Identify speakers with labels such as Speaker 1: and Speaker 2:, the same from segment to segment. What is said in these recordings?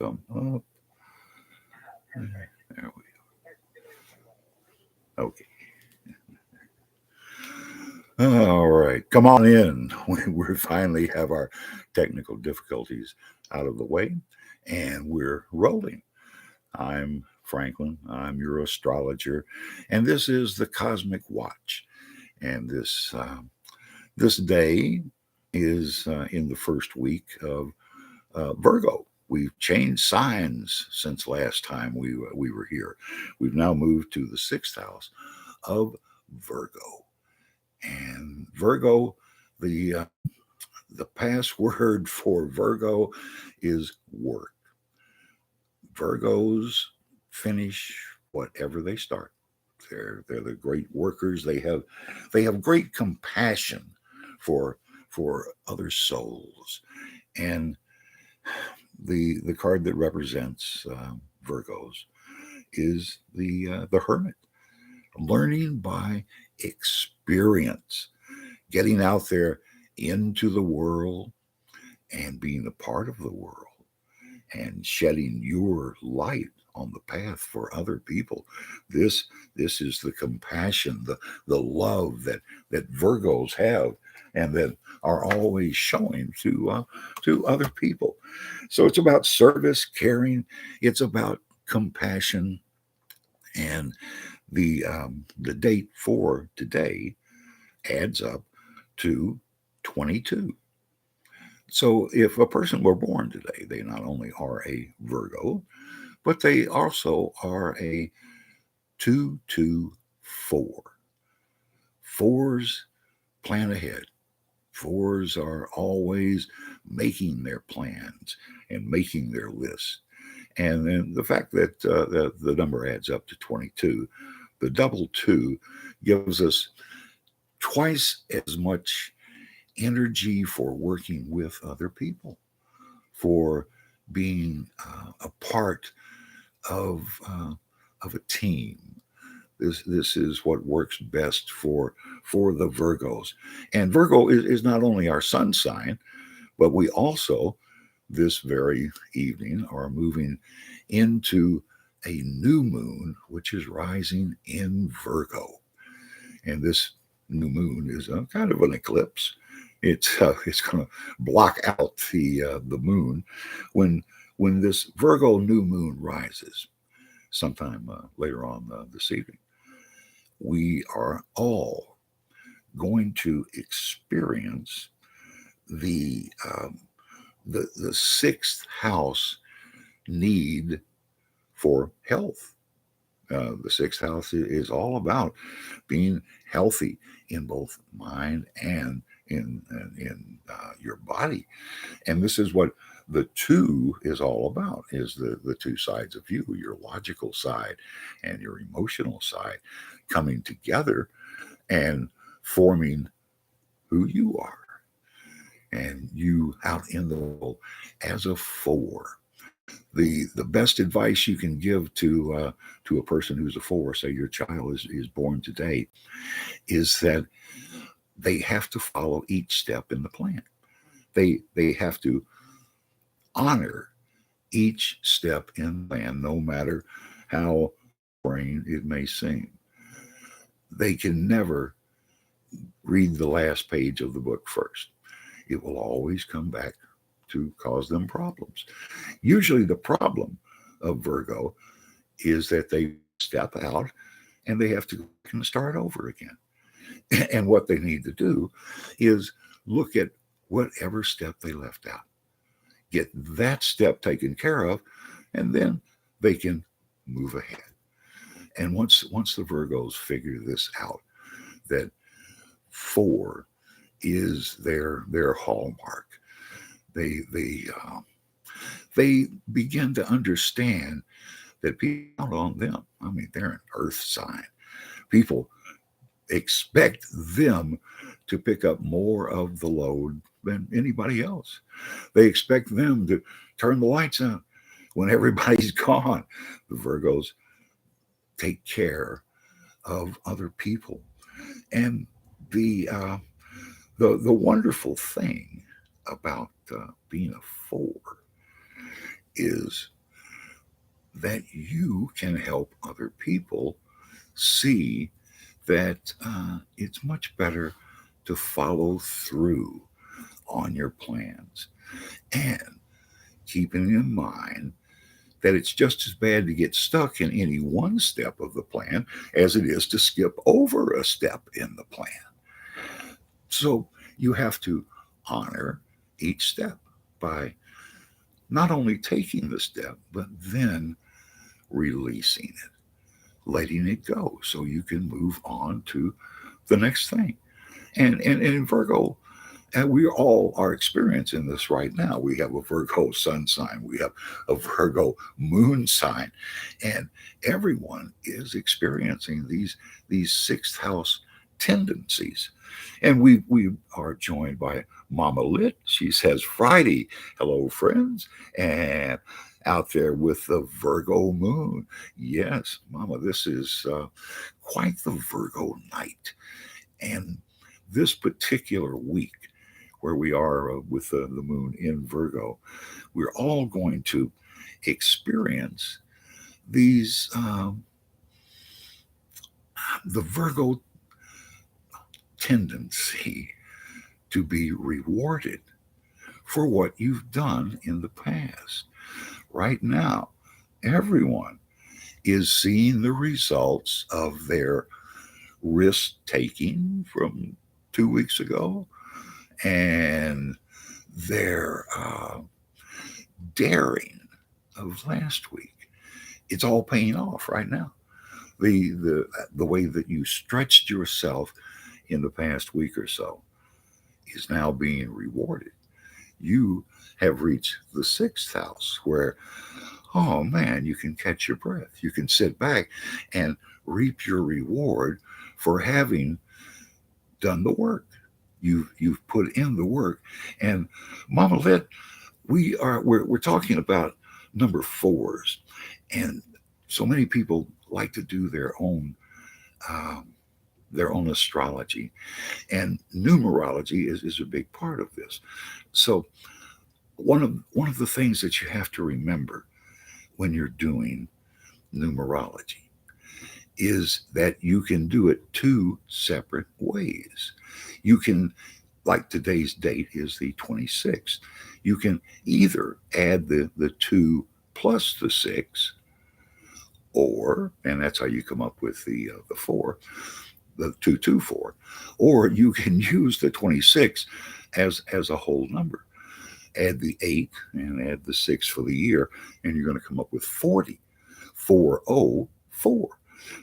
Speaker 1: Up. There we go. Okay. All right. Come on in. We finally have our technical difficulties out of the way and we're rolling. I'm Franklin. I'm your astrologer. And this is the Cosmic Watch. And this day is in the first week of Virgo. We've changed signs since last time we were here. We've now moved to the sixth house of Virgo, and Virgo, the password for Virgo is work. Virgos finish whatever they start. They're the great workers. They have great compassion for other souls, and the card that represents Virgos is the Hermit, learning by experience, getting out there into the world and being a part of the world and shedding your light on the path for other people. This is the compassion, the love that Virgos have and that are always showing to other people. So it's about service, caring. It's about compassion, and the date for today adds up to 22. So if a person were born today, they not only are a Virgo, but they also are a 224. Fours plan ahead. Fours are always making their plans and making their lists. And then the fact that the number adds up to 22, the double two gives us twice as much energy for working with other people, for being a part of of a team. This is what works best for the Virgos. And Virgo is not only our sun sign, but we also this very evening are moving into a new moon, which is rising in Virgo. And this new moon is a kind of an eclipse. It's going to block out the moon when this Virgo new moon rises sometime later on this evening. We are all going to experience the the sixth house need for health. The sixth house is all about being healthy in both mind and in your body, and this is what the two is all about: is the two sides of you, your logical side and your emotional side, coming together and forming who you are, and you out in the world as a four. The best advice you can give to a person who's a four, say your child is born today, is that they have to follow each step in the plan. They have to honor each step in the plan, no matter how boring it may seem. They can never read the last page of the book first. It will always come back to cause them problems. Usually, the problem of Virgo is that they step out and they have to kind of start over again. And what they need to do is look at whatever step they left out, get that step taken care of, and then they can move ahead. And once the Virgos figure this out, that four is their hallmark, they begin to understand that people count on them. I mean, they're an earth sign. People expect them to pick up more of the load than anybody else. They expect them to turn the lights on when everybody's gone. The Virgos take care of other people. And the wonderful thing about being a four is that you can help other people see that it's much better to follow through on your plans, and keeping in mind that it's just as bad to get stuck in any one step of the plan as it is to skip over a step in the plan. So you have to honor each step by not only taking the step, but then releasing it, letting it go so you can move on to the next thing. And in Virgo, and we all are experiencing this right now. We have a Virgo sun sign, we have a Virgo moon sign, and everyone is experiencing these sixth house tendencies. And we are joined by Mama Lit. She says Friday, hello friends, and out there with the Virgo moon. Yes, Mama, this is quite the Virgo night. And this particular week, where we are with the moon in Virgo, we're all going to experience these, the Virgo tendency to be rewarded for what you've done in the past. Right now, everyone is seeing the results of their risk taking from 2 weeks ago and their daring of last week. It's all paying off right now. The way that you stretched yourself in the past week or so is now being rewarded. You have reached the sixth house where, oh man, you can catch your breath. You can sit back and reap your reward for having done the work. You've put in the work. And Mama Lit, we're talking about number fours, and so many people like to do their own astrology, and numerology is a big part of this. So one of the things that you have to remember when you're doing numerology is that you can do it two separate ways. You can, like today's date is the 26th, you can either add the 2 plus the 6, or, and that's how you come up with the 4, the 224, or you can use the 26 as a whole number. Add the 8 and add the 6 for the year, and you're going to come up with 40, 404.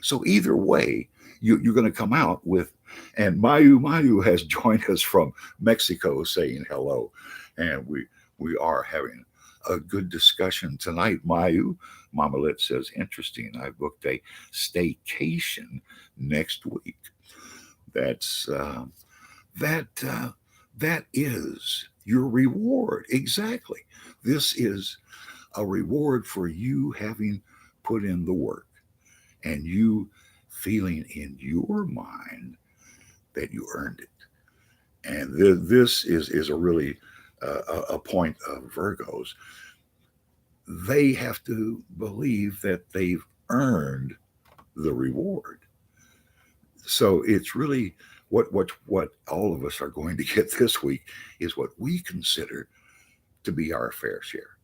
Speaker 1: So either way, you're going to come out with, and Mayu has joined us from Mexico saying hello, and we are having a good discussion tonight. Mayu, Mama Lit says, interesting. I booked a staycation next week. That's that is your reward. Exactly. This is a reward for you having put in the work and you feeling in your mind that you earned it. And this is a really a point of Virgos. They have to believe that they've earned the reward. So it's really what all of us are going to get this week is what we consider to be our fair share,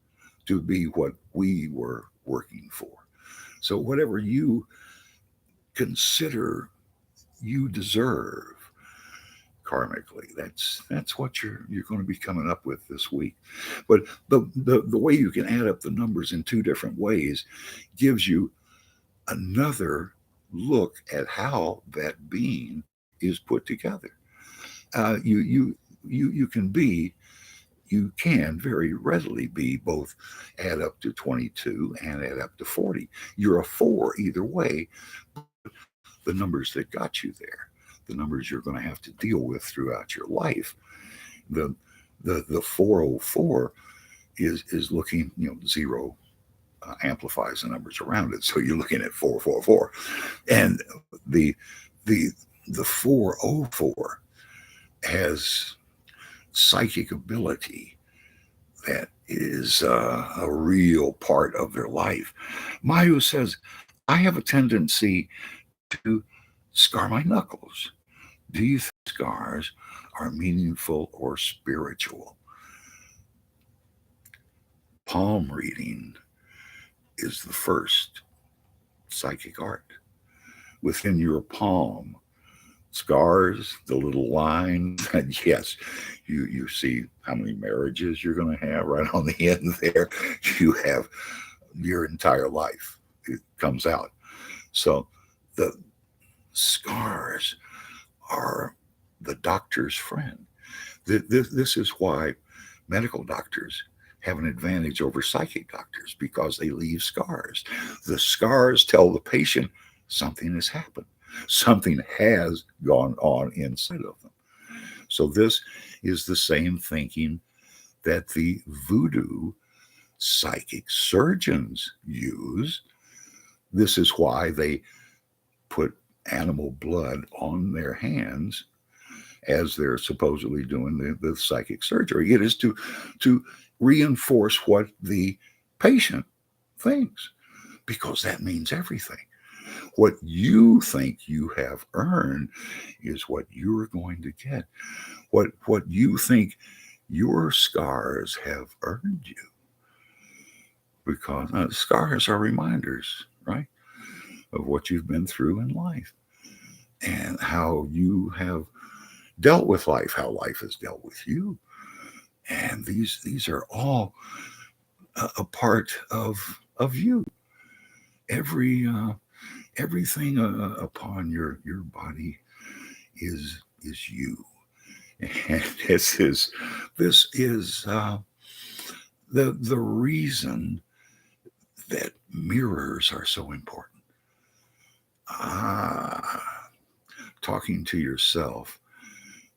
Speaker 1: to be what we were working for. So whatever you consider you deserve karmically, that's what you're going to be coming up with this week. But the way you can add up the numbers in two different ways gives you another look at how that being is put together. You can very readily be both add up to 22 and add up to 40. You're a 4 either way. The numbers that got you there, the numbers you're going to have to deal with throughout your life. The 404 is looking, 0 amplifies the numbers around it, so you're looking at 444, and the 404 has psychic ability that is a real part of their life. Mayu says, I have a tendency to scar my knuckles. Do you think scars are meaningful or spiritual? Palm reading is the first psychic art. Within your palm, scars, the little lines, and yes, you see how many marriages you're going to have right on the end there. You have your entire life. It comes out. So the scars are the doctor's friend. This is why medical doctors have an advantage over psychic doctors because they leave scars. The scars tell the patient something has happened, something has gone on inside of them. So, this is the same thinking that the voodoo psychic surgeons use. This is why they put animal blood on their hands as they're supposedly doing the psychic surgery. It is to reinforce what the patient thinks, because that means everything. What you think you have earned is what you're going to get. What you think your scars have earned you, because scars are reminders, right, of what you've been through in life and how you have dealt with life, how life has dealt with you. And these are all a part of you. Every everything upon your body is you. And this is the reason that mirrors are so important. Ah, talking to yourself,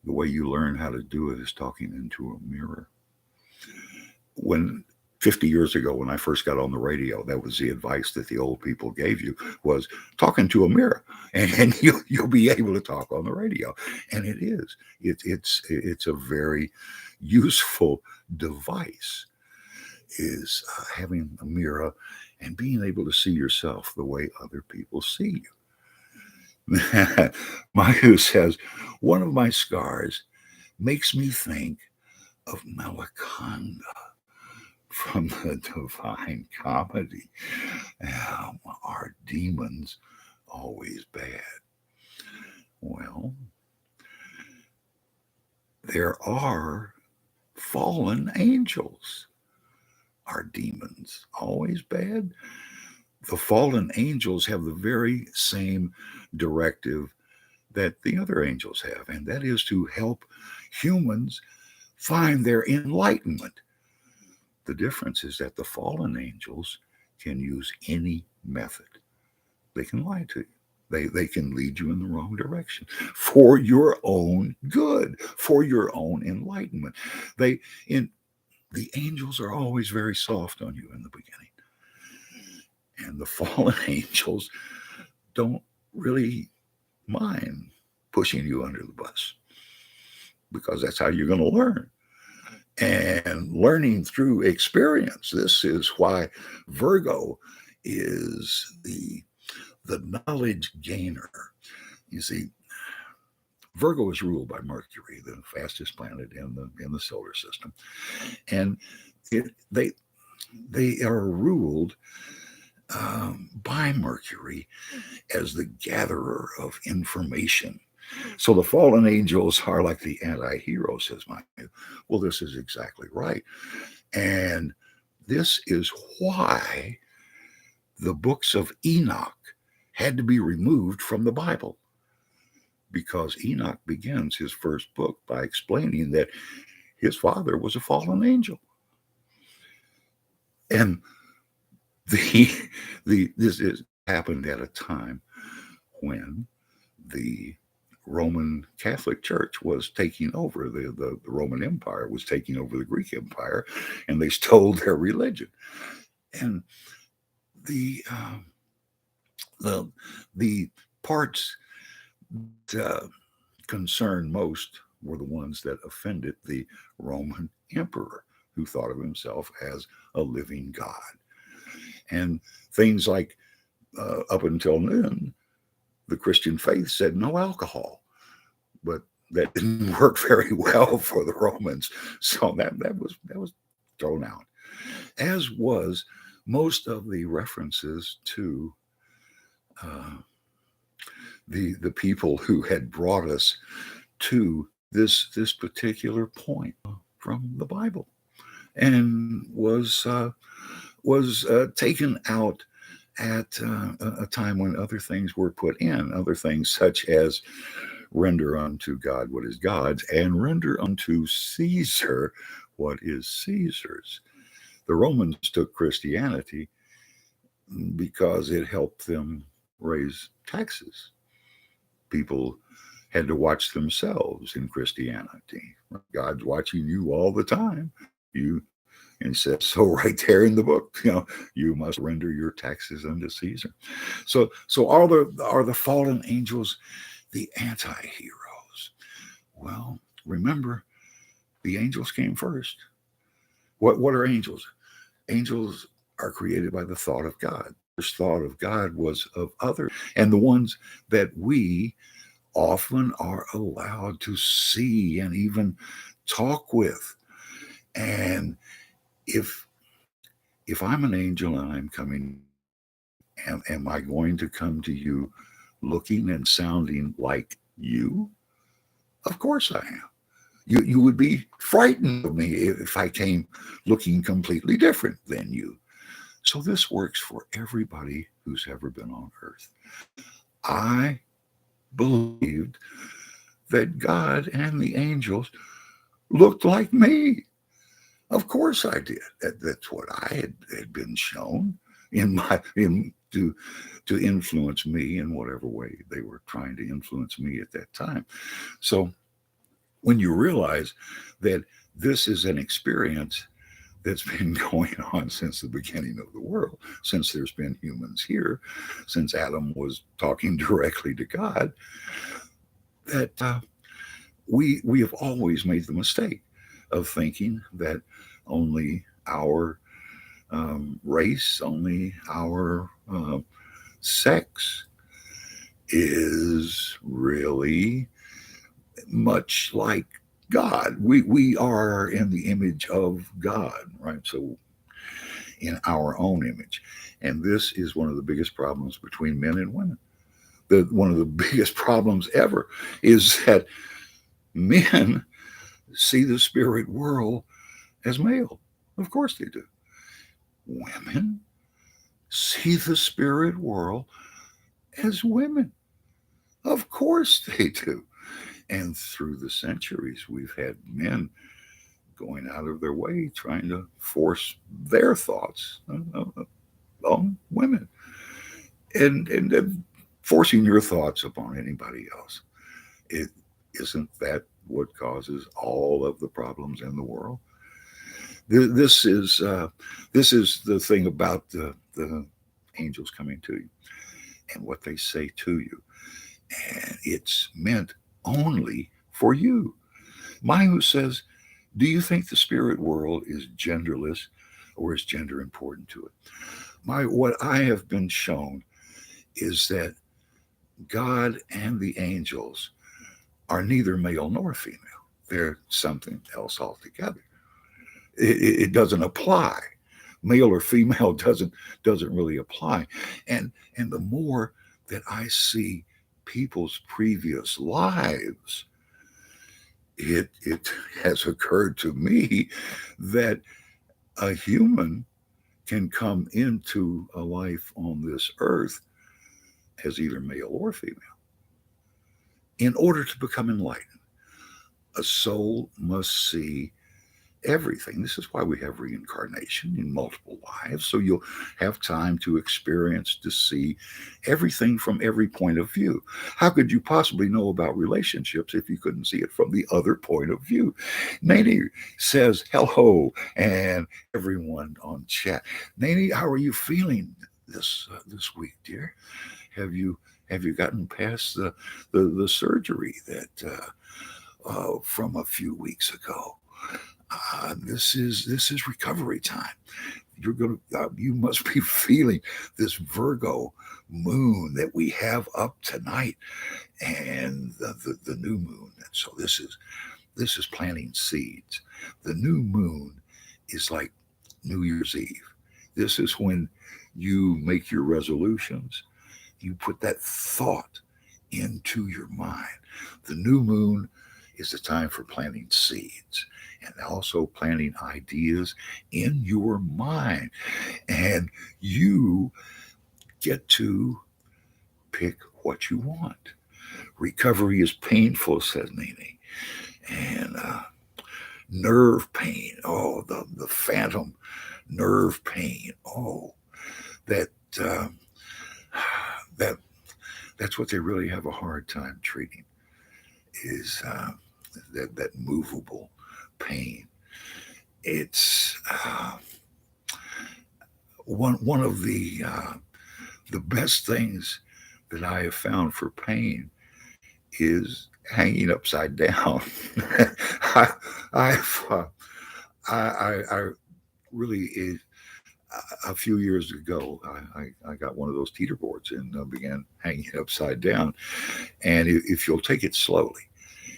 Speaker 1: the way you learn how to do it is talking into a mirror. When 50 years ago, when I first got on the radio, that was the advice that the old people gave you, was talking to a mirror, and you'll be able to talk on the radio. And it is. It's a very useful device, is having a mirror and being able to see yourself the way other people see you. Mayu says, one of my scars makes me think of Malaconda from the Divine Comedy. Are demons always bad? Well, there are fallen angels. Are demons always bad? The fallen angels have the very same directive that the other angels have, and that is to help humans find their enlightenment. The difference is that the fallen angels can use any method. They can lie to you. They can lead you in the wrong direction for your own good, for your own enlightenment. They in the angels are always very soft on you in the beginning. And the fallen angels don't really mind pushing you under the bus, because that's how you're going to learn. And learning through experience. This is why Virgo is the knowledge gainer. You see, Virgo is ruled by Mercury, the fastest planet in the solar system, and it, they are ruled by Mercury as the gatherer of information. So the fallen angels are like the anti-hero, says Maya. Well, this is exactly right. And this is why the books of Enoch had to be removed from the Bible, because Enoch begins his first book by explaining that his father was a fallen angel. And the this is happened at a time when the Roman Catholic Church was taking over. The Roman Empire was taking over the Greek Empire, and they stole their religion. And the uh, the parts that concerned most were the ones that offended the Roman emperor. who thought of himself as a living God. And things like up until then, the Christian faith said no alcohol, but that didn't work very well for the Romans. So that was thrown out, as was most of the references to uh, the people who had brought us to this particular point from the Bible, and was taken out at a time when other things were put in, other things such as render unto God what is God's, and render unto Caesar what is Caesar's. The Romans took Christianity because it helped them raise taxes. People had to watch themselves in Christianity. God's watching you all the time. You and says so right there in the book, you must render your taxes unto Caesar. So are the fallen angels the anti-heroes? Well, remember, the angels came first. What are angels? Angels are created by the thought of God. This thought of God was of others, and the ones that we often are allowed to see and even talk with. And if I'm an angel and I'm coming, am I going to come to you looking and sounding like you? Of course I am. You would be frightened of me if I came looking completely different than you. So this works for everybody who's ever been on earth. I believed that God and the angels looked like me. Of course I did. That's what I had been shown to influence me in whatever way they were trying to influence me at that time. So when you realize that this is an experience that's been going on since the beginning of the world, since there's been humans here, since Adam was talking directly to God, that we have always made the mistake of thinking that only our race, only our sex is really much like God. We are in the image of God, right? So in our own image. And this is one of the biggest problems between men and women. One of the biggest problems ever is that men see the spirit world as male. Of course they do. Women see the spirit world as women. Of course they do. And through the centuries, we've had men going out of their way trying to force their thoughts on women, and forcing your thoughts upon anybody else. It isn't that what causes all of the problems in the world. This is the thing about the angels coming to you and what they say to you, and it's meant only for you. Mayu says, do you think the spirit world is genderless, or is gender important to it? What I have been shown is that God and the angels are neither male nor female. They're something else altogether. It doesn't apply. Male or female doesn't really apply. And the more that I see people's previous lives, it has occurred to me that a human can come into a life on this earth as either male or female in order to become enlightened. A soul must see everything. This is why we have reincarnation in multiple lives, so you'll have time to experience, to see everything from every point of view. How could you possibly know about relationships if you couldn't see it from the other point of view? Nani says hello, and everyone on chat. Nani, how are you feeling this week, dear? Have you gotten past the surgery that from a few weeks ago? This is recovery time. You must be feeling this Virgo moon that we have up tonight, and the new moon. And so this is planting seeds. The new moon is like New Year's Eve. This is when you make your resolutions. You put that thought into your mind. The new moon is the time for planting seeds and also planting ideas in your mind. And you get to pick what you want. Recovery is painful, says Nene. And nerve pain. Oh, the phantom nerve pain. Oh, that uh, that that's what they really have a hard time treating is that movable pain. It's one of the best things that I have found for pain is hanging upside down. I, I've I really a few years ago I got one of those teeter boards and began hanging it upside down. And if you'll take it slowly,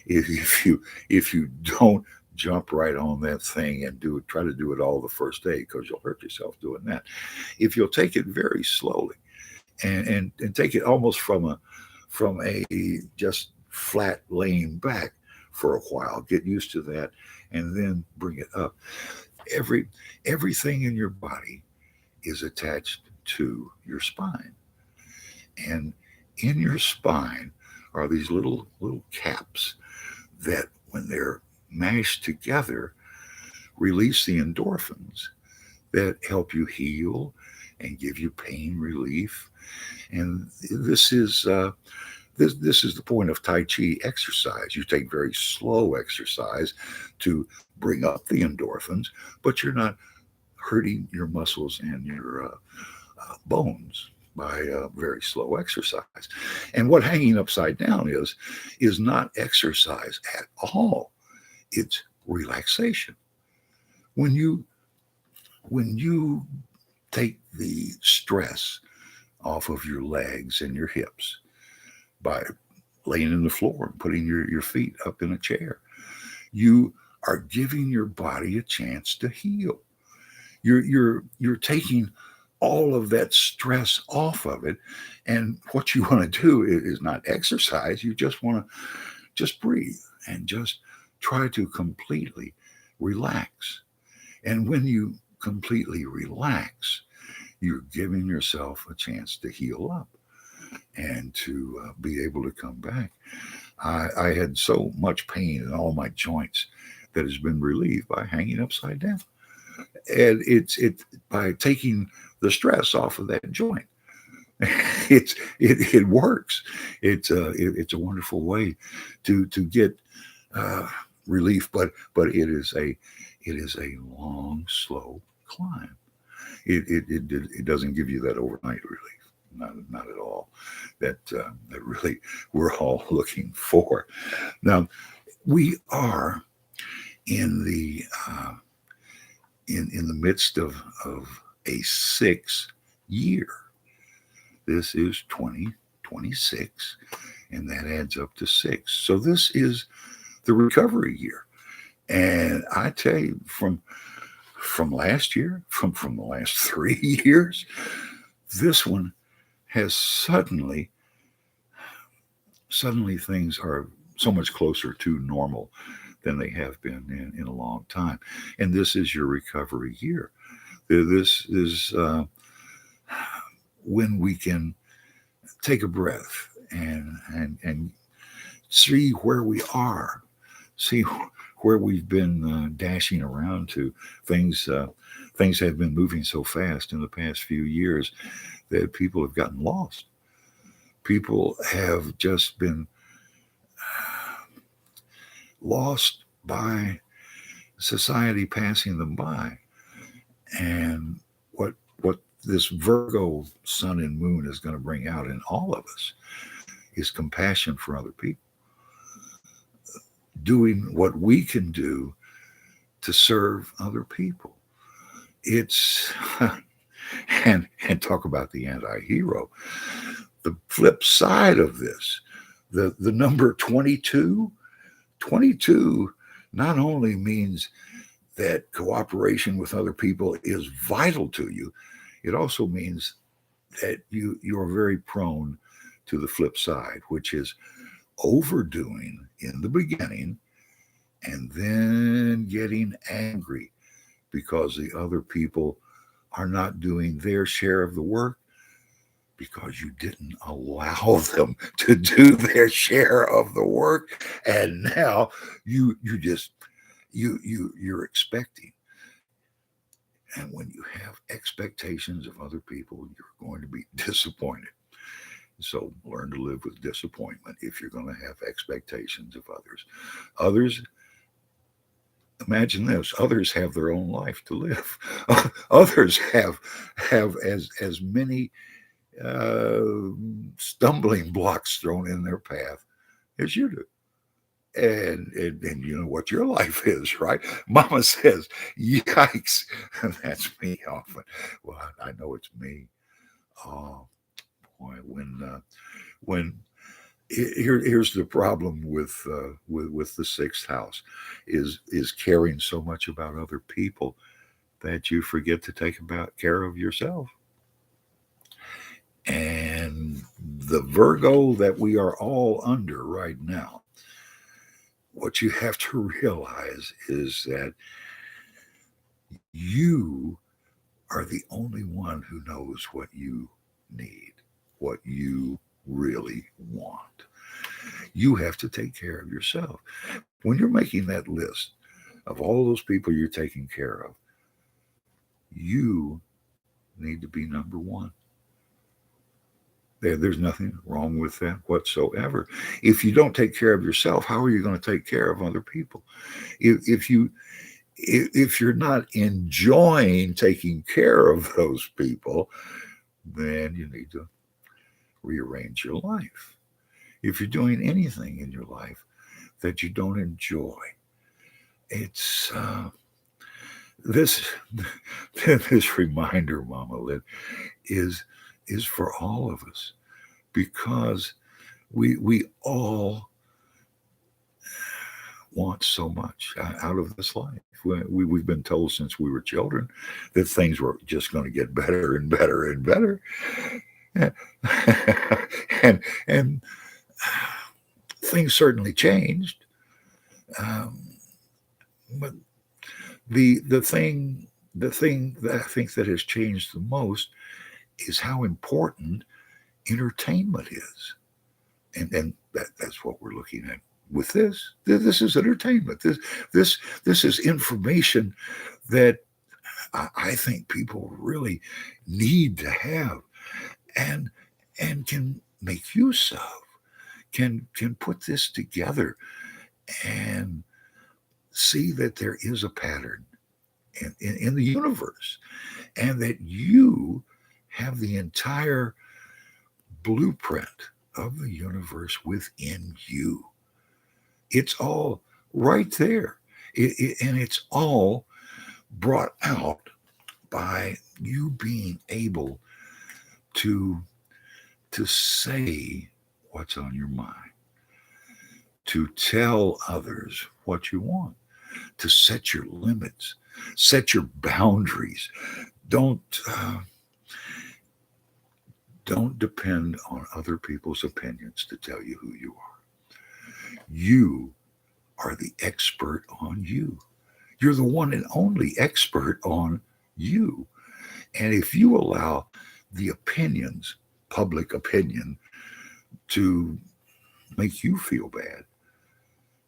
Speaker 1: if you don't jump right on that thing and try to do it all the first day because you'll hurt yourself doing that. If you'll take it very slowly and take it almost from a just flat laying back for a while, get used to that, and then bring it up. Everything in your body is attached to your spine, and in your spine are these little caps that, when they're mashed together, release the endorphins that help you heal and give you pain relief. And this is the point of Tai Chi exercise. You take very slow exercise to bring up the endorphins, but you're not hurting your muscles and your bones by very slow exercise. And what hanging upside down is not exercise at all. It's relaxation. When you take the stress off of your legs and your hips by laying in the floor and putting your feet up in a chair, you are giving your body a chance to heal. You're taking all of that stress off of it. And what you want to do is not exercise. You just want to just breathe and just try to completely relax. And when you completely relax, you're giving yourself a chance to heal up and to be able to come back. I had so much pain in all my joints that has been relieved by hanging upside down. And it's by taking the stress off of that joint. It works. It's a wonderful way to get relief, but it is a long, slow climb. It doesn't give you that overnight relief, not at all. That really we're all looking for. Now we are in the in the midst of a 6 year. This is 2026, and that adds up to 6. So this is the recovery year. And I tell you, from last year, from the last 3 years, this one has suddenly things are so much closer to normal than they have been in a long time. And this is your recovery year. This is when we can take a breath and see where we are, see where we've been dashing around to. Things have been moving so fast in the past few years that people have gotten lost. People have just been lost by society passing them by. And what this Virgo sun and moon is going to bring out in all of us is compassion for other people. Doing what we can do to serve other people. It's and talk about the anti-hero. The flip side of this, the number 22, 22 not only means that cooperation with other people is vital to you, it also means that you are very prone to the flip side, which is overdoing in the beginning and then getting angry because the other people are not doing their share of the work because you didn't allow them to do their share of the work, and now you just you're expecting. And when you have expectations of other people, you're going to be disappointed. So learn to live with disappointment if you're going to have expectations of others. Others, imagine this, others have their own life to live. Others have as many uh, stumbling blocks thrown in their path as you do. And you know what your life is, right? Mama says, "Yikes!" That's me often. Well, I know it's me. Oh boy, when here's the problem with the sixth house, is caring so much about other people that you forget to take about care of yourself. And the Virgo that we are all under right now, what you have to realize is that you are the only one who knows what you need, what you really want. You have to take care of yourself. When you're making that list of all those people you're taking care of, you need to be number one. There's nothing wrong with that whatsoever. If you don't take care of yourself, how are you going to take care of other people? If you if you're not enjoying taking care of those people, then you need to rearrange your life. If you're doing anything in your life that you don't enjoy, it's this this reminder, Mama Lynn, is is for all of us because we all want so much out of this life. We've been told since we were children that things were just going to get better and better and better. And things certainly changed. Um, but the thing that I think that has changed the most is how important entertainment is, and that's what we're looking at with this. This is entertainment. This is information that I think people really need to have, and can make use of, can put this together and see that there is a pattern in the universe, and that you have the entire blueprint of the universe within you. It's all right there. And it's all brought out by you being able to say what's on your mind, to tell others what you want, to set your limits, set your boundaries. Don't don't depend on other people's opinions to tell you who you are. You are the expert on you. You're the one and only expert on you. And if you allow the opinions, public opinion, to make you feel bad,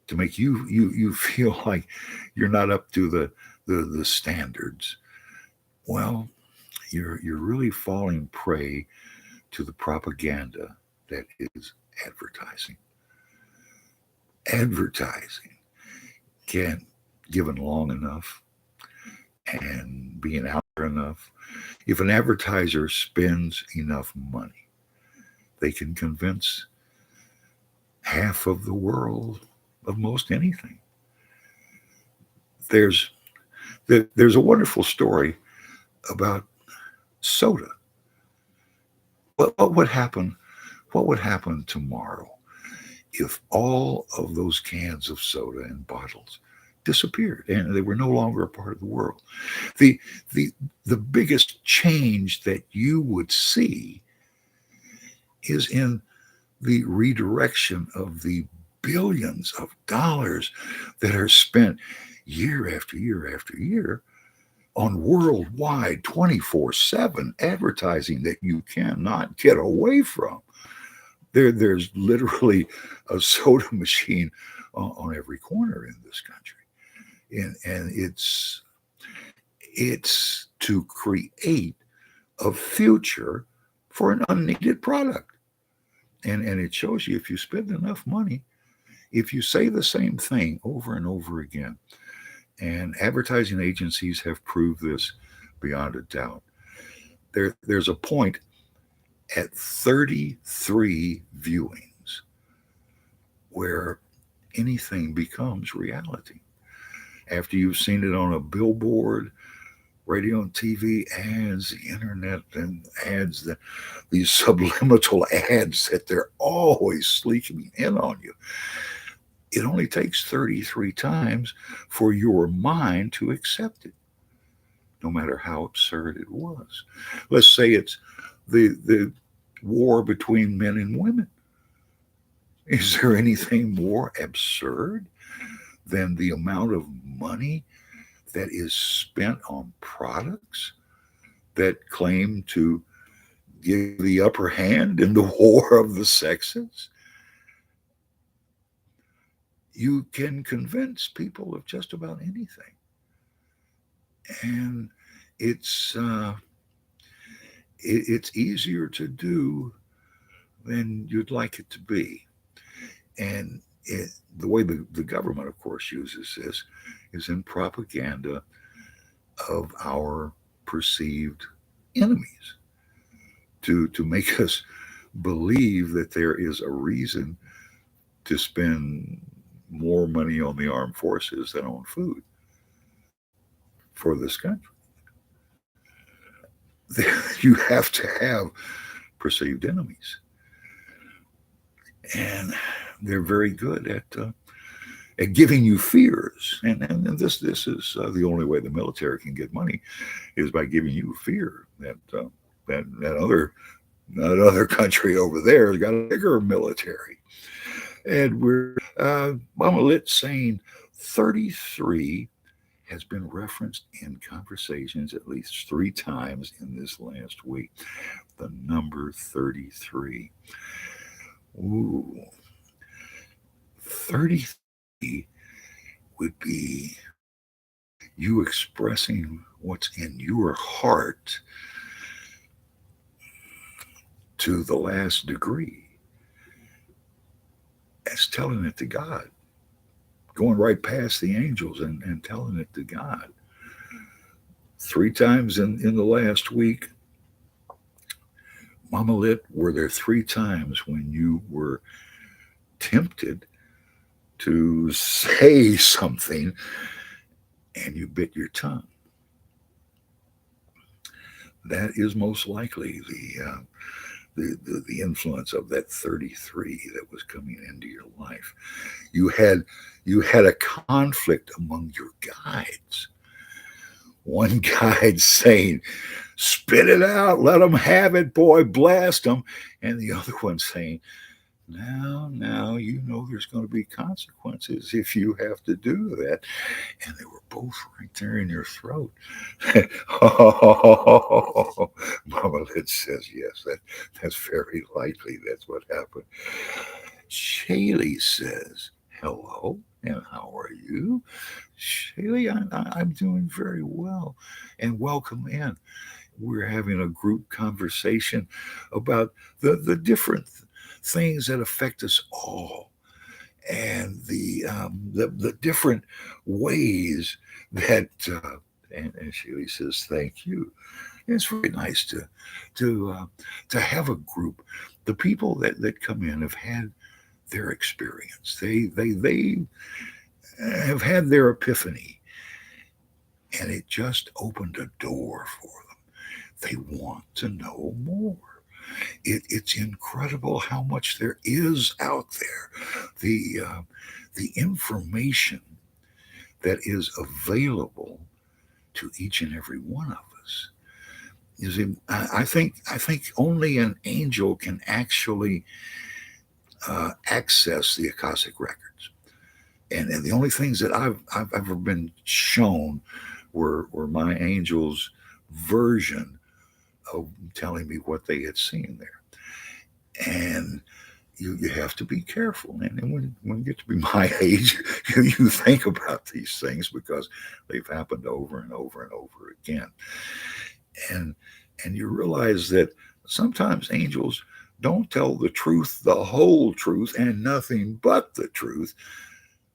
Speaker 1: to make you feel like you're not up to the standards, well, you're really falling prey to the propaganda that is advertising. Advertising can, given long enough and being out there enough, if an advertiser spends enough money, they can convince half of the world of most anything. There's There's a wonderful story about soda. What would happen? What would happen tomorrow if all of those cans of soda and bottles disappeared and they were no longer a part of the world? The the the biggest change that you would see is in the redirection of the billions of dollars that are spent year after year after year on worldwide 24/7 advertising that you cannot get away from. There's literally a soda machine on every corner in this country. And it's to create a future for an unneeded product. And it shows you if you spend enough money, if you say the same thing over and over again, and advertising agencies have proved this beyond a doubt. There's a point at 33 viewings where anything becomes reality. After you've seen it on a billboard, radio and TV ads, the internet and ads, these subliminal ads that they're always sleeping in on you. It only takes 33 times for your mind to accept it, no matter how absurd it was. Let's say it's the war between men and women. Is there anything more absurd than the amount of money that is spent on products that claim to give the upper hand in the war of the sexes? You can convince people of just about anything, and it's it's easier to do than you'd like it to be. And the way the government, of course, uses this is in propaganda of our perceived enemies to make us believe that there is a reason to spend more money on the armed forces than on food for this country. You have to have perceived enemies, and they're very good at giving you fears. And this is the only way the military can get money is by giving you fear that that other country over there has got a bigger military. And we're Mama Lit saying 33 has been referenced in conversations at least 3 times in this last week. The number 33. Ooh, 33 would be you expressing what's in your heart to the last degree. That's telling it to God, going right past the angels and telling it to God. 3 times in the last week, Mama Lit, were there 3 times when you were tempted to say something and you bit your tongue? That is most likely the influence of that 33 that was coming into your life. You had a conflict among your guides. One guide saying, "Spit it out, let them have it, boy, blast them," and the other one saying, now, you know there's going to be consequences if you have to do that. And they were both right there in your throat. Oh, Mama Lid says, yes, that's very likely. That's what happened. Shaylee says, hello, and how are you? Shaylee, I'm doing very well, and welcome in. We're having a group conversation about the different things that affect us all, and the different ways that and Sheila says thank you. And it's very nice to have a group. The people that come in have had their experience. They have had their epiphany, And it just opened a door for them. They want to know more. It's incredible how much there is out there. The information that is available to each and every one of us is I think only an angel can actually access the Akashic records. And the only things that I've ever been shown were my angel's version of telling me what they had seen there. And you have to be careful. And when you get to be my age, you think about these things because they've happened over and over and over again. And and you realize that sometimes angels don't tell the truth, the whole truth, and nothing but the truth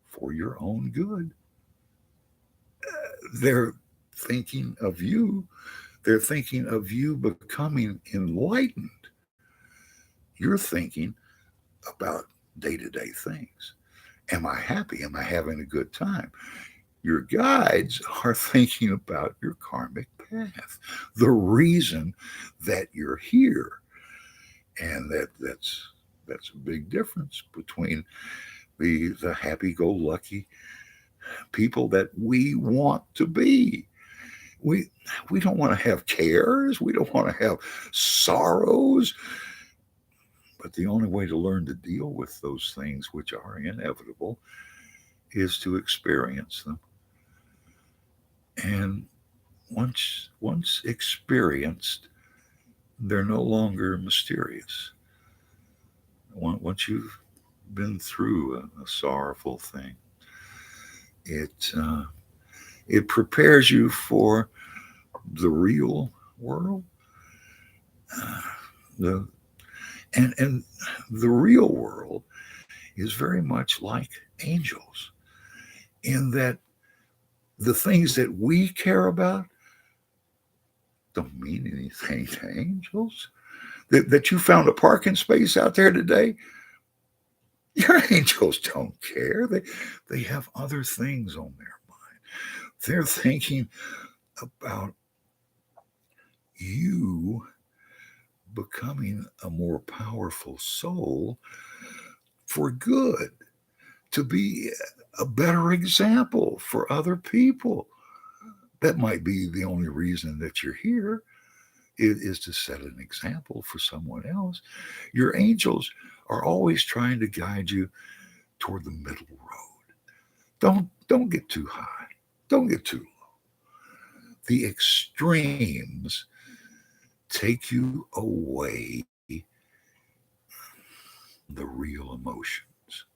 Speaker 1: for your own good. They're thinking of you. They're thinking of you becoming enlightened. You're thinking about day to day things. Am I happy? Am I having a good time? Your guides are thinking about your karmic path, the reason that you're here. And that's a big difference between the happy go lucky people that we want to be. We we don't want to have cares, we don't want to have sorrows, but the only way to learn to deal with those things which are inevitable is to experience them. And once experienced, they're no longer mysterious. Once you've been through a sorrowful thing, it it prepares you for the real world. Uh, the and the real world is very much like angels in that the things that we care about don't mean anything to angels. That you found a parking space out there today, your angels don't care. They have other things on their mind. They're thinking about you becoming a more powerful soul for good, to be a better example for other people. That might be the only reason that you're here is to set an example for someone else. Your angels are always trying to guide you toward the middle road. Don't get too high. Don't get too low. The extremes take you away from the real emotions.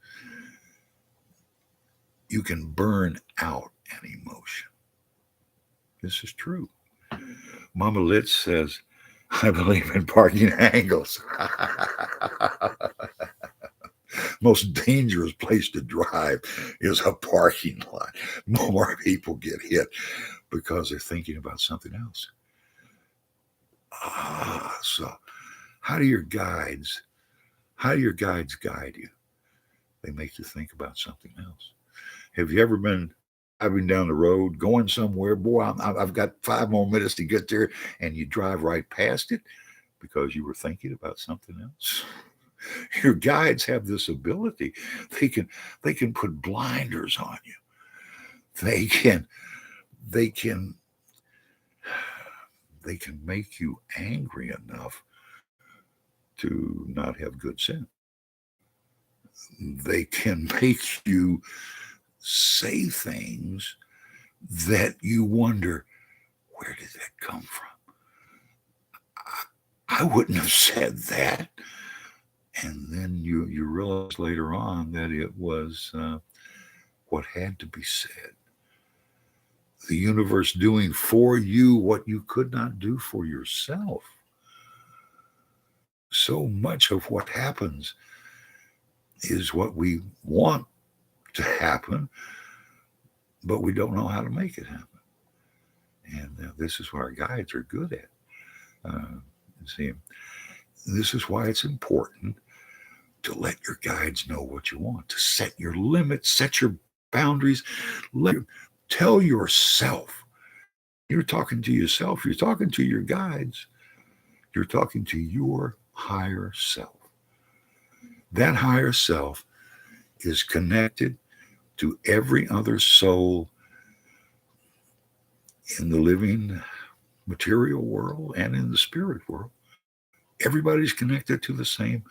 Speaker 1: You can burn out an emotion. This is true. Mama Litz says, I believe in parking angles. Most dangerous place to drive is a parking lot. More people get hit because they're thinking about something else. So how do your guides guide you? They make you think about something else. Have you ever been driving down the road, going somewhere? Boy, I've got 5 more minutes to get there, and you drive right past it because you were thinking about something else. Your guides have this ability. They can they can put blinders on you. They can they can they can make you angry enough to not have good sense. They can make you say things that you wonder, where did that come from? I wouldn't have said that. And then you realize later on that it was what had to be said. The universe doing for you what you could not do for yourself. So much of what happens is what we want to happen, but we don't know how to make it happen. And this is what our guides are good at. See, this is why it's important to let your guides know what you want, to set your limits, set your boundaries, tell yourself You're talking to yourself. You're talking to your guides. You're talking to your higher self. That higher self is connected to every other soul in the living material world and in the spirit world. Everybody's connected to the same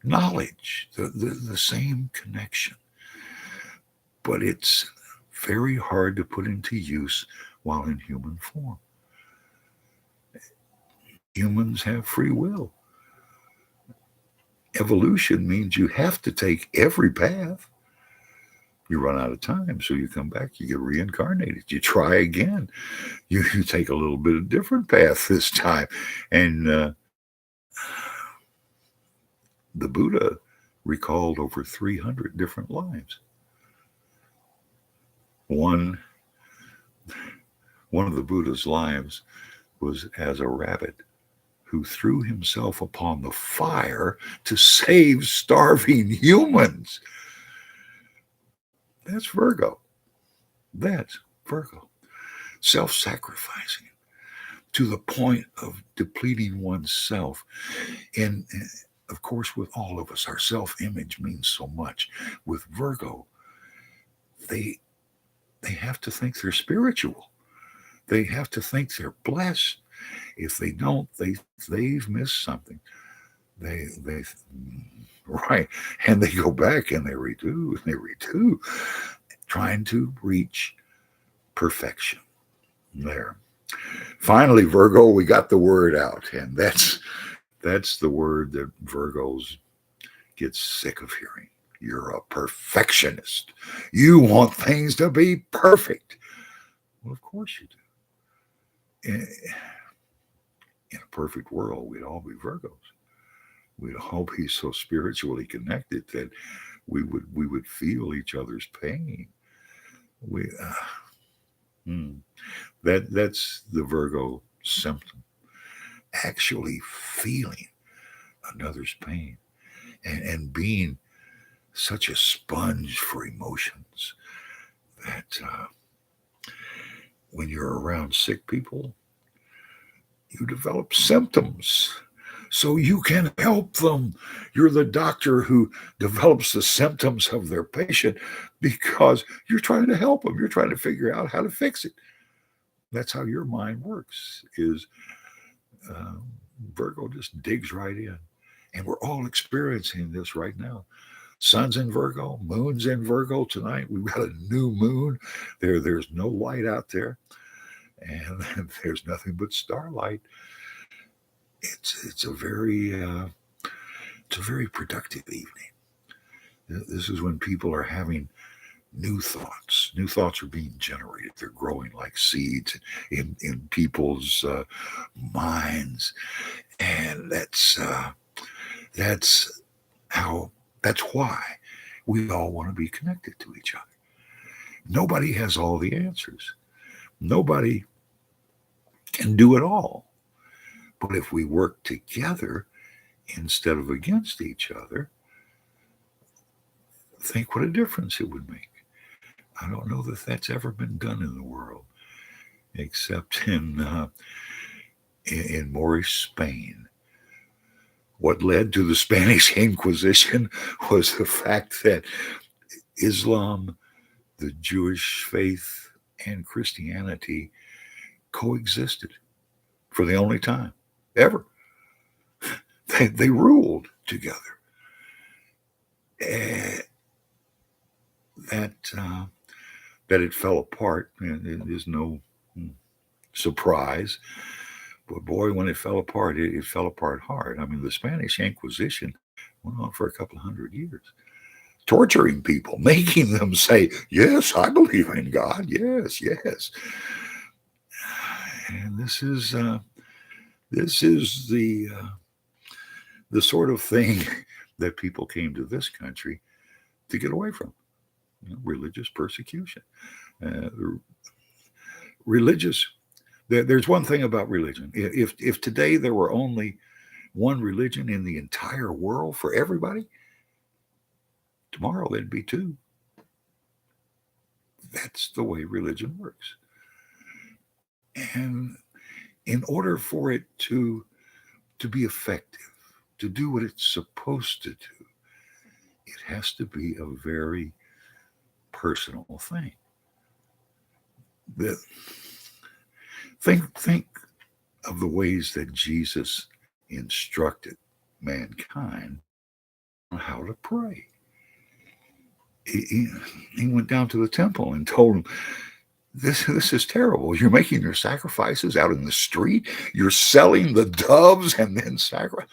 Speaker 1: knowledge, the same connection. But it's very hard to put into use while in human form. Humans have free will. Evolution means you have to take every path. You run out of time, so you come back, you get reincarnated, you try again, you take a little bit of different path this time. And the Buddha recalled over 300 different lives. One of the Buddha's lives was as a rabbit who threw himself upon the fire to save starving humans. That's Virgo. That's Virgo. Self-sacrificing to the point of depleting oneself. And of course, with all of us, our self-image means so much. With Virgo, they have to think they're spiritual. They have to think they're blessed. If they don't, they've missed something. They right, and they go back and they redo, trying to reach perfection. There. Finally, Virgo, we got the word out, and that's the word that Virgos get sick of hearing. You're a perfectionist. You want things to be perfect. Well, of course you do. In a perfect world, we'd all be Virgos. We'd all be so spiritually connected that we would feel each other's pain. We that's the Virgo symptom. Actually feeling another's pain and being such a sponge for emotions that when you're around sick people, you develop symptoms so you can help them. You're the doctor who develops the symptoms of their patient because you're trying to help them. You're trying to figure out how to fix it. That's how your mind works. Is uh, Virgo just digs right in, and we're all experiencing this right now. Sun's in Virgo, moon's in Virgo tonight. We've got a new moon. There's no light out there, and there's nothing but starlight. It's a very productive evening. This is when people are having new thoughts. New thoughts are being generated. They're growing like seeds in people's minds, and that's how. That's why we all want to be connected to each other. Nobody has all the answers. Nobody can do it all. But if we work together instead of against each other, think what a difference it would make. I don't know that that's ever been done in the world, except in Moorish Spain. What led to the Spanish Inquisition was the fact that Islam, the Jewish faith, and Christianity coexisted for the only time ever. They ruled together. Uh, that that it fell apart it is no surprise. But boy, when it fell apart, it fell apart hard. I mean, the Spanish Inquisition went on for a couple of hundred years, torturing people, making them say, "Yes, I believe in God. Yes, yes." And this is the sort of thing that people came to this country to get away from. Religious persecution. Uh, religious. There's one thing about religion. If today there were only one religion in the entire world for everybody, tomorrow there'd be two. That's the way religion works. And in order for it to be effective, to do what it's supposed to do, it has to be a very personal thing. The, think of the ways that Jesus instructed mankind on how to pray. He, he went down to the temple and told them, this is terrible. You're making your sacrifices out in the street. You're selling the doves and then sacrifice.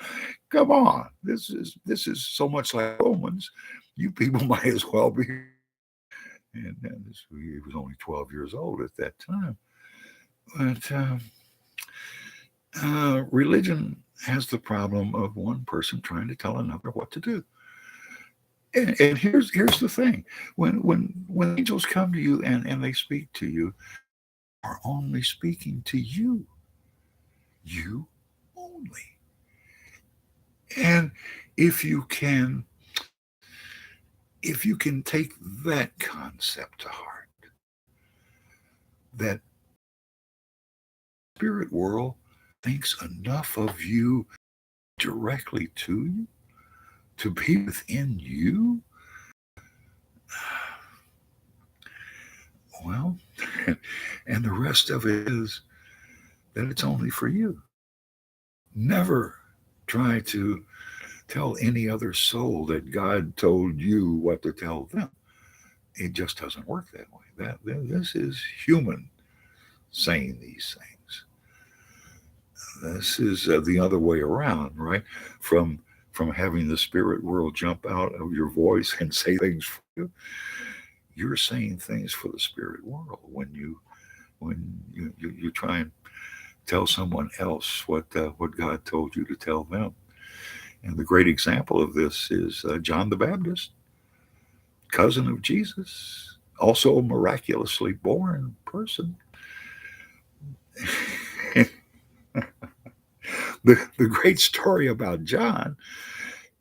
Speaker 1: Come on, this is so much like Romans. You people might as well be. And he was only 12 years old at that time. But religion has the problem of one person trying to tell another what to do. And here's the thing: when angels come to you and they speak to you, are only speaking to you only. And if you can if you can take that concept to heart, that spirit world thinks enough of you directly to you to be within you, well, and the rest of it is that it's only for you. Never try to tell any other soul that God told you what to tell them. It just doesn't work that way. This is human saying these things. This is the other way around, right? From from having the spirit world jump out of your voice and say things for you, you're saying things for the spirit world when you try and tell someone else what God told you to tell them. And the great example of this is John the Baptist, cousin of Jesus, also a miraculously born person. The great story about John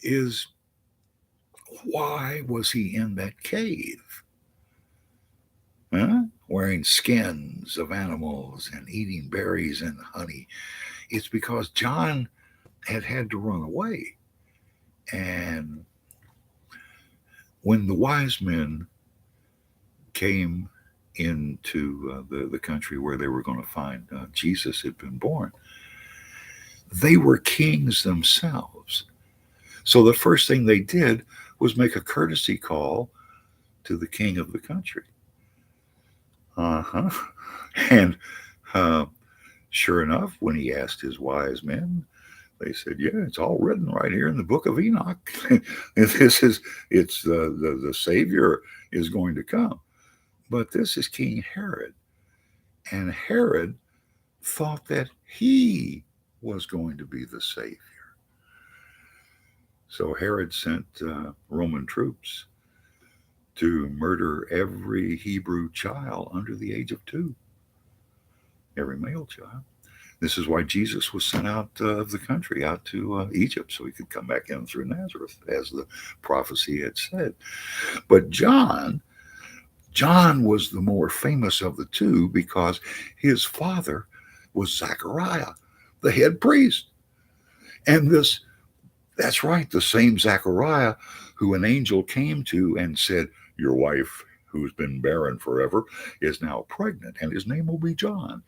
Speaker 1: is, why was he in that cave? Huh? Wearing skins of animals and eating berries and honey. It's because John had to run away. And when the wise men came into the country where they were going to find Jesus had been born, they were kings themselves. So the first thing they did was make a courtesy call to the king of the country. Uh-huh. And uh, sure enough, when he asked his wise men, they said, "Yeah, it's all written right here in the book of Enoch. It's the Savior is going to come." But this is King Herod, and Herod thought that he was going to be the Savior. So Herod sent Roman troops to murder every Hebrew child under the age of 2, every male child. This is why Jesus was sent out of the country, out to Egypt, so he could come back in through Nazareth, as the prophecy had said. But John was the more famous of the two because his father was Zachariah, the head priest. And that's right, the same Zachariah who an angel came to and said, "Your wife, who's been barren forever, is now pregnant, and his name will be John."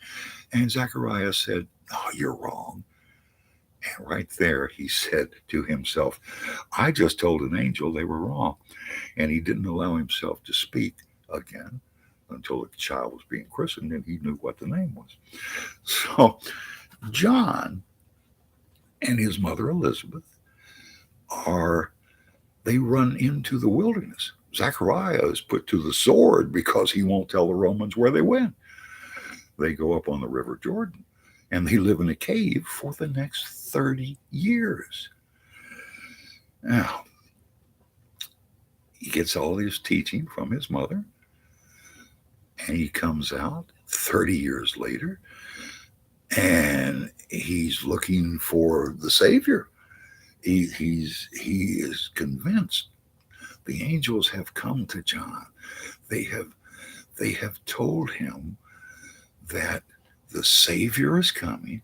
Speaker 1: And Zachariah said, "Oh, you're wrong." And right there, he said to himself, "I just told an angel they were wrong." And he didn't allow himself to speak again until the child was being christened and he knew what the name was. So John and his mother Elizabeth are they run into the wilderness. Zachariah is put to the sword because he won't tell the Romans where they went. They go up on the River Jordan and they live in a cave for the next 30 years. Now, he gets all his teaching from his mother, and he comes out 30 years later, and he's looking for the Savior. He is convinced. The angels have come to John. They have told him that the Savior is coming.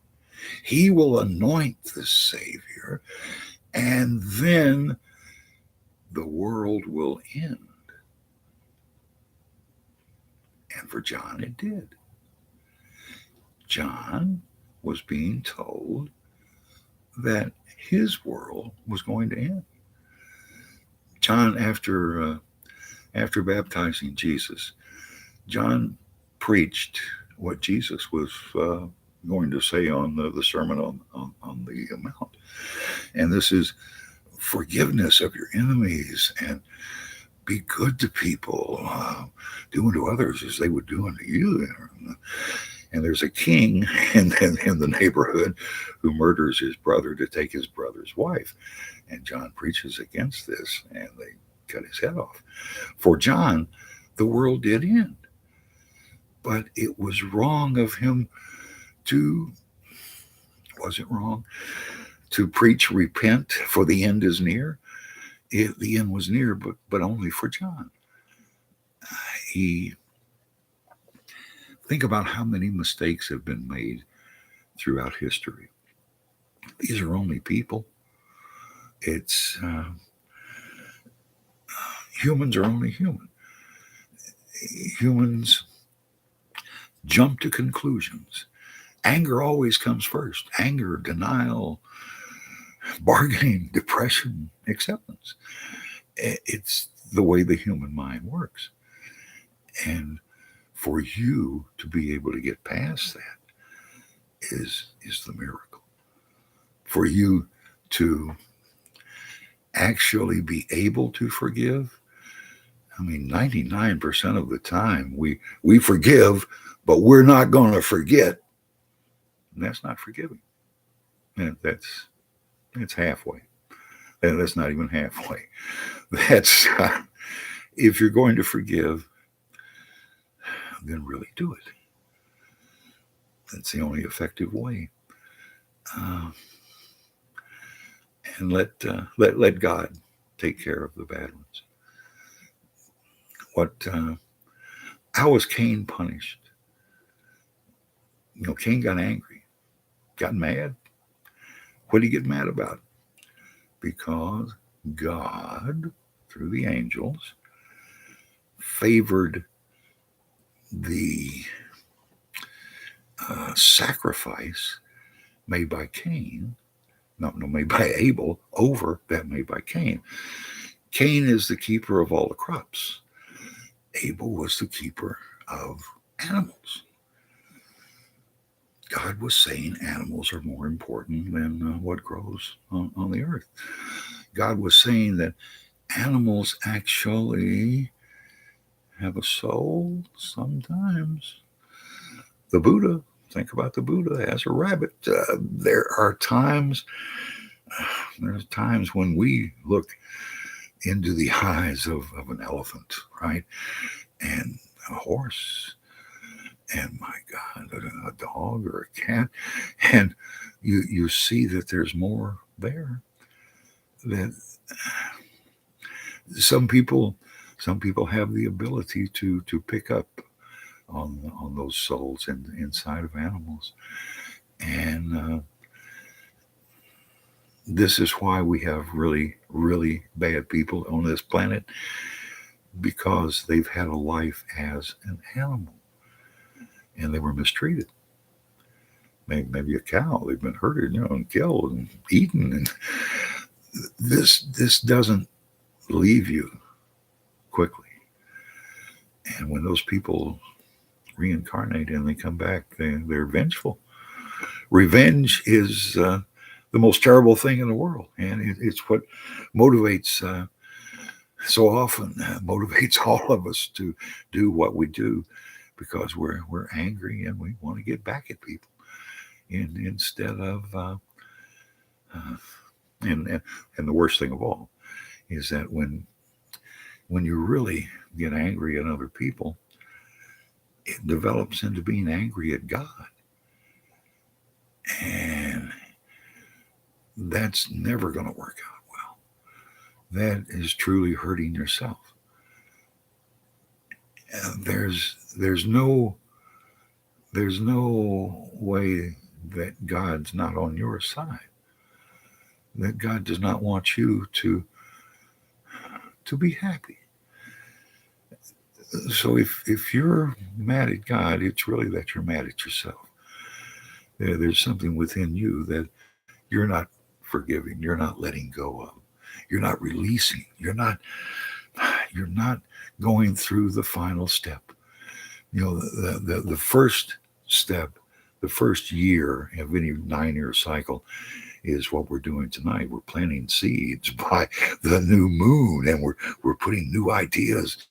Speaker 1: He will anoint the Savior, and then the world will end. And for John, it did. John was being told that his world was going to end. John, after baptizing Jesus, John preached what Jesus was going to say on the Sermon on the Mount. And this is forgiveness of your enemies and be good to people, do unto others as they would do unto you. And there's a king in the neighborhood who murders his brother to take his brother's wife. And John preaches against this, and they cut his head off. For John, the world did end. But it was wrong of him to, was it wrong? To preach, repent, for the end is near. The end was near, but only for John. He think about how many mistakes have been made throughout history. These are only people. It's humans are only human. Humans jump to conclusions. Anger always comes first. Anger, denial, bargaining, depression, acceptance. It's the way the human mind works. And for you to be able to get past that is the miracle. For you to actually be able to forgive. I mean, 99% of the time we forgive, but we're not going to forget. And that's not forgiving. And that's halfway. And that's not even halfway. That's if you're going to forgive, then really do it. That's the only effective way. And let God take care of the bad ones. How was Cain punished? Cain got angry, got mad. What did he get mad about? Because God, through the angels, favored the sacrifice made by Cain, made by Abel, over that made by Cain. Cain is the keeper of all the crops. Abel was the keeper of animals. God was saying animals are more important than what grows on the earth. God was saying that animals actually have a soul sometimes. The Buddha, think about the Buddha as a rabbit. There's times when we look into the eyes of an elephant, right? And a horse, and my God, a dog or a cat, and you see that there's more there. That some people have the ability to pick up on those souls inside of animals, and this is why we have really, really bad people on this planet, because they've had a life as an animal and they were mistreated. Maybe a cow, they've been herded, and killed and eaten. And this doesn't leave you quickly. And when those people reincarnate and they come back, they're vengeful. Revenge is the most terrible thing in the world, and it's what motivates so often motivates all of us to do what we do, because we're angry and we want to get back at people, instead of and the worst thing of all is that when you really get angry at other people, it develops into being angry at God. And that's never going to work out well. That is truly hurting yourself. There's no there's no way that God's not on your side. That God does not want you to be happy. So if you're mad at God, it's really that you're mad at yourself. There's something within you that you're not forgiving, you're not letting go of, you're not releasing, you're not going through the final step. You know, the first step, the first year of any 9 year cycle is what we're doing tonight. We're planting seeds by the new moon, and we're putting new ideas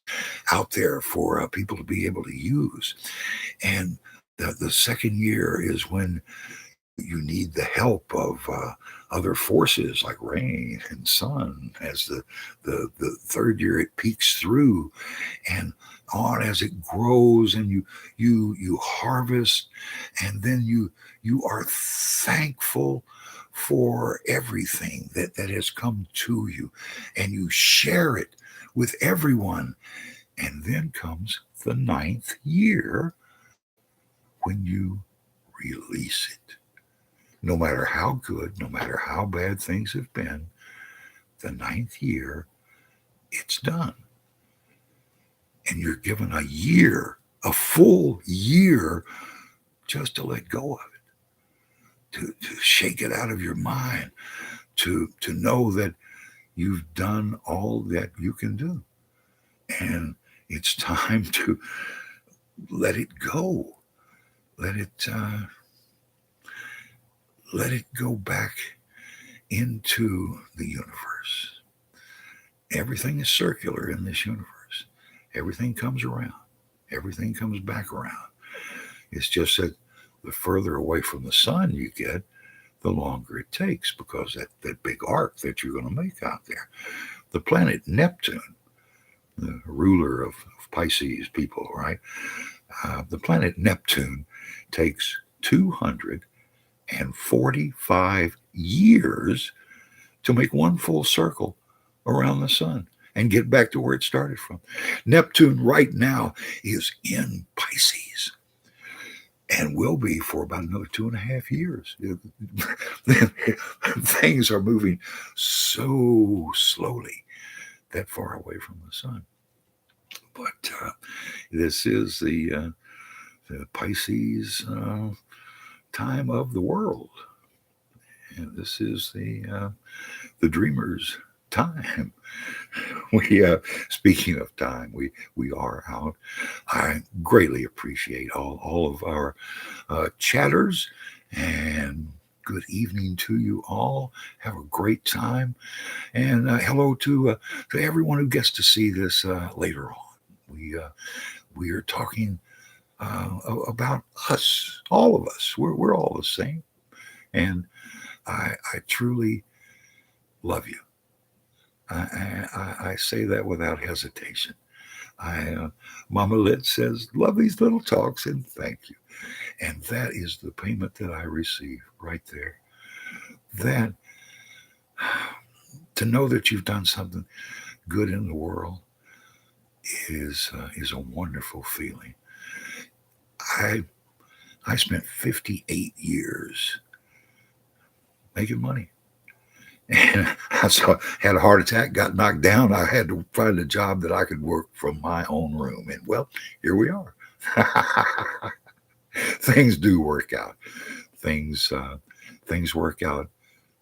Speaker 1: out there for people to be able to use. And the second year is when you need the help of other forces like rain and sun. As the third year, it peeks through and on as it grows, and you harvest, and then you are thankful for everything that has come to you, and you share it with everyone. And then comes the ninth year when you release it. No matter how good, no matter how bad things have been, the ninth year, it's done. And you're given a year, a full year, just to let go of it, to shake it out of your mind, to know that you've done all that you can do. And it's time to let it go. Let it let it go back into the universe. Everything is circular in this universe. Everything comes around. Everything comes back around. It's just that the further away from the sun you get, the longer it takes, because that big arc that you're going to make out there. The planet Neptune, the ruler of Pisces people, right? The planet Neptune takes 245 years to make one full circle around the sun and get back to where it started from. Neptune right now is in Pisces and will be for about another 2.5 years. Things are moving so slowly that far away from the sun. But this is the Pisces time of the world, and this is the dreamers' time. We speaking of time, we are out. I greatly appreciate all of our chatters, and good evening to you all. Have a great time, and hello to everyone who gets to see this later on. We are talking about us, all of us. We're all the same, and I truly love you. I say that without hesitation. Mama Lit says, love these little talks and thank you. And that is the payment that I receive right there. That to know that you've done something good in the world is a wonderful feeling. I I spent 58 years making money. And so I had a heart attack, got knocked down. I had to find a job that I could work from my own room. And well, here we are. Things do work out. Things work out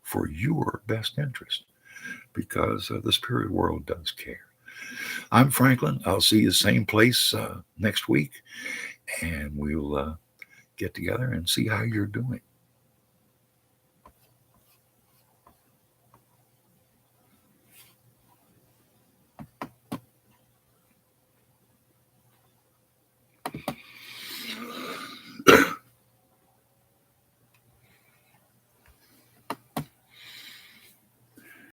Speaker 1: for your best interest because the spirit world does care. I'm Franklin. I'll see you same place next week, and we'll get together and see how you're doing.